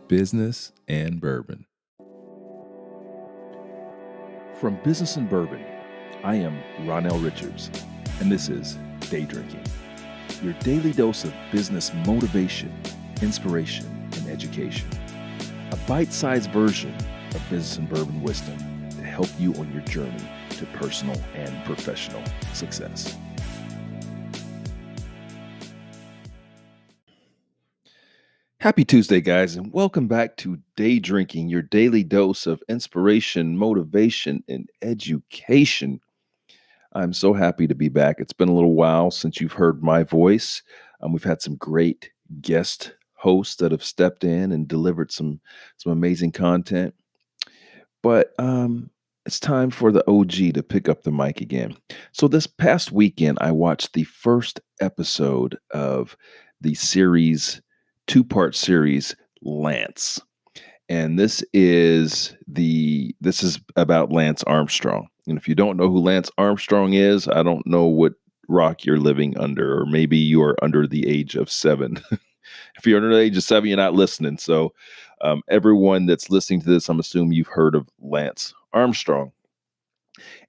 Business and Bourbon. From Business and Bourbon, I am Ronnell Richards, and this is Day Drinking, your daily dose of business motivation, inspiration, and education. A bite-sized version of Business and Bourbon wisdom to help you on your journey to personal and professional success. Happy Tuesday, guys, and welcome back to Day Drinking, your daily dose of inspiration, motivation, and education. I'm so happy to be back. It's been a little while since you've heard my voice. We've had some great guest hosts that have stepped in and delivered some amazing content. But it's time for the OG to pick up the mic again. So this past weekend, I watched the first episode of the series, two-part series, Lance. And this is about Lance Armstrong. And if you don't know who Lance Armstrong is, I don't know what rock you're living under, or maybe you are under the age of 7. If you're under the age of 7, you're not listening. So everyone that's listening to this, I'm assuming you've heard of Lance Armstrong.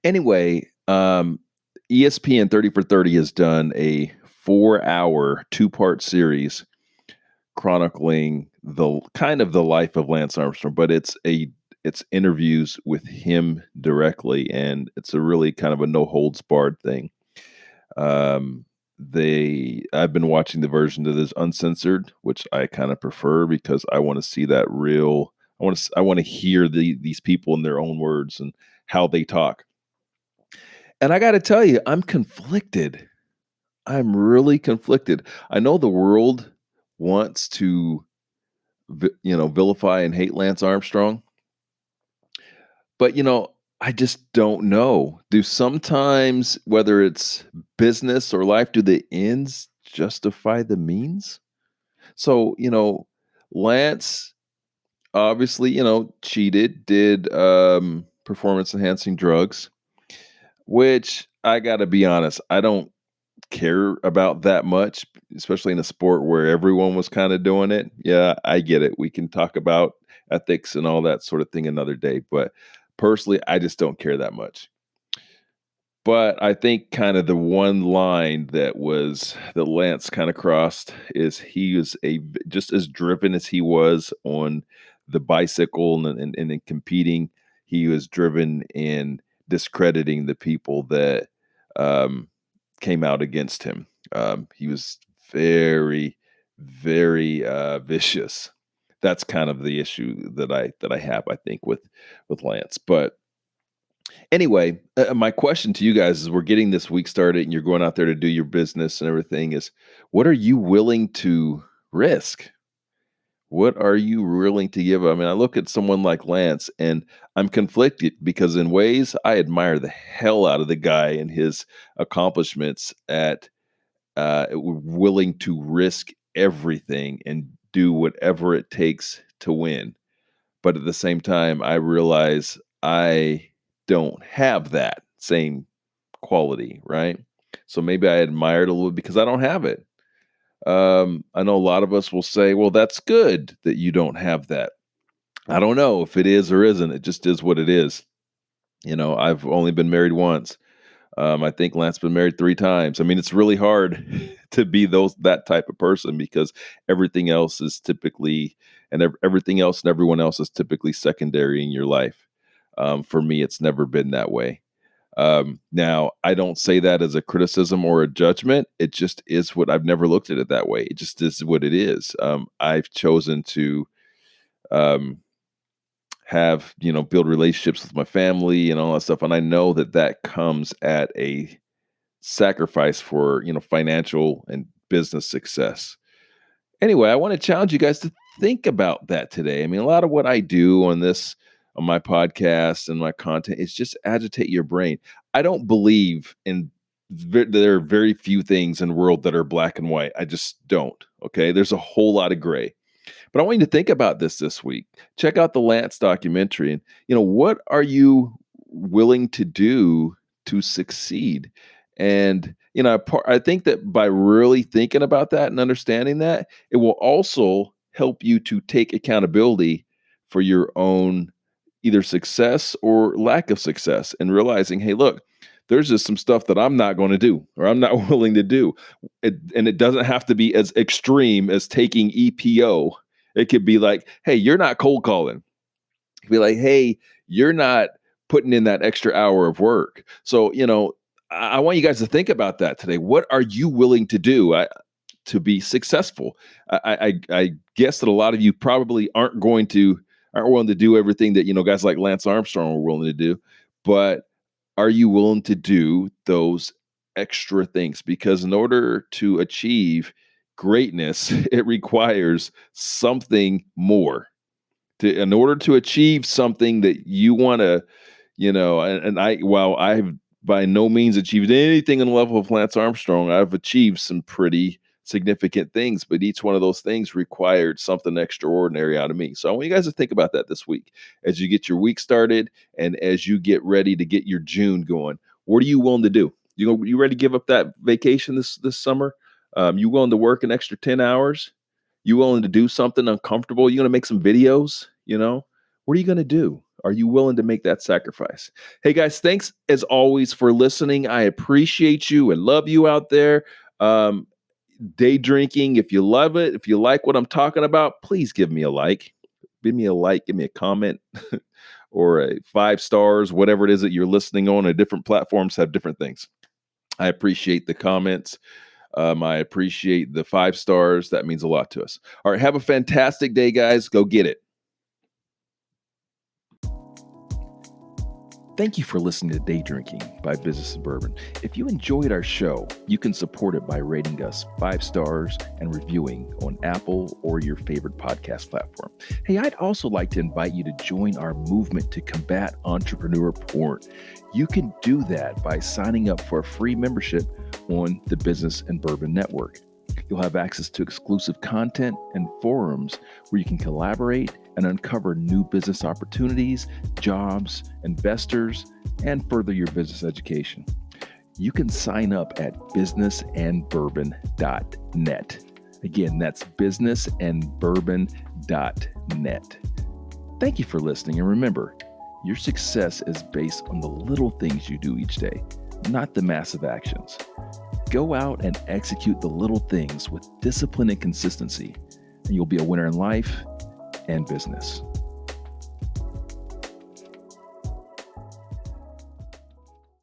Anyway, ESPN 30 for 30 has done a 4-hour, two-part series chronicling the life of Lance Armstrong, but it's interviews with him directly, and it's a really kind of a no holds barred thing. I've been watching the version that is uncensored, which I kind of prefer because I want to see that real. I want to hear these people in their own words and how they talk. And I got to tell you, I'm conflicted. I'm really conflicted. I know the world wants to, vilify and hate Lance Armstrong, but I just don't know. Do sometimes, whether it's business or life, do the ends justify the means? So, Lance obviously, cheated, did performance enhancing drugs, which I got to be honest, I don't care about that much, especially in a sport where everyone was kind of doing it. Yeah, I get it. We can talk about ethics and all that sort of thing another day, but personally, I just don't care that much. But I think kind of the one line that Lance kind of crossed is he was just as driven as he was on the bicycle and in competing. He was driven in discrediting the people that came out against him. He was very, very vicious. That's kind of the issue that I have, I think, with Lance. But anyway, my question to you guys is: we're getting this week started, and you're going out there to do your business and everything. Is what are you willing to risk? What are you willing to give? I mean, I look at someone like Lance, and I'm conflicted because in ways I admire the hell out of the guy and his accomplishments at willing to risk everything and do whatever it takes to win. But at the same time, I realize I don't have that same quality, right? So maybe I admire it a little because I don't have it. I know a lot of us will say, well, that's good that you don't have that. I don't know if it is or isn't. It just is what it is. I've only been married once. I think Lance's been married 3 times. I mean, it's really hard to be that type of person because everything else is typically, everything else and everyone else is typically secondary in your life. For me, it's never been that way. Now, I don't say that as a criticism or a judgment. It just is what I've never looked at it that way. It just is what it is. I've chosen to build relationships with my family and all that stuff. And I know that comes at a sacrifice for, financial and business success. Anyway, I want to challenge you guys to think about that today. I mean, a lot of what I do on my podcast and my content is just agitate your brain. I don't believe there are very few things in the world that are black and white. I just don't. Okay. There's a whole lot of gray. But I want you to think about this week. Check out the Lance documentary and, what are you willing to do to succeed? And, I think that by really thinking about that and understanding that, it will also help you to take accountability for your own either success or lack of success, and realizing, hey, look, there's just some stuff that I'm not going to do or I'm not willing to do. And it doesn't have to be as extreme as taking EPO. It could be like, hey, you're not cold calling. Be like, hey, you're not putting in that extra hour of work. So, I want you guys to think about that today. What are you willing to do to be successful? I guess that a lot of you probably aren't willing to do everything that guys like Lance Armstrong were willing to do, but are you willing to do those extra things? Because in order to achieve greatness, it requires something more. In order to achieve something that you want to, while I've by no means achieved anything on the level of Lance Armstrong, I've achieved some pretty significant things, but each one of those things required something extraordinary out of me. So I want you guys to think about that this week as you get your week started and as you get ready to get your June going. What are you willing to do? You ready to give up that vacation this summer? You willing to work an extra 10 hours? You willing to do something uncomfortable? You going to make some videos? What are you going to do? Are you willing to make that sacrifice? Hey guys, thanks as always for listening. I appreciate you and love you out there. Day drinking, if you love it, if you like what I'm talking about, please give me a like. Give me a comment or a 5 stars, whatever it is that you're listening on. Different platforms have different things. I appreciate the comments. I appreciate the 5 stars. That means a lot to us. All right. Have a fantastic day, guys. Go get it. Thank you for listening to Day Drinking by Business and Bourbon. If you enjoyed our show, you can support it by rating us 5 stars and reviewing on Apple or your favorite podcast platform. Hey, I'd also like to invite you to join our movement to combat entrepreneur porn. You can do that by signing up for a free membership on the Business and Bourbon Network. You'll have access to exclusive content and forums where you can collaborate and uncover new business opportunities, jobs, investors, and further your business education. You can sign up at businessandbourbon.net. Again, that's businessandbourbon.net. Thank you for listening, and remember, your success is based on the little things you do each day, not the massive actions. Go out and execute the little things with discipline and consistency, and you'll be a winner in life and business.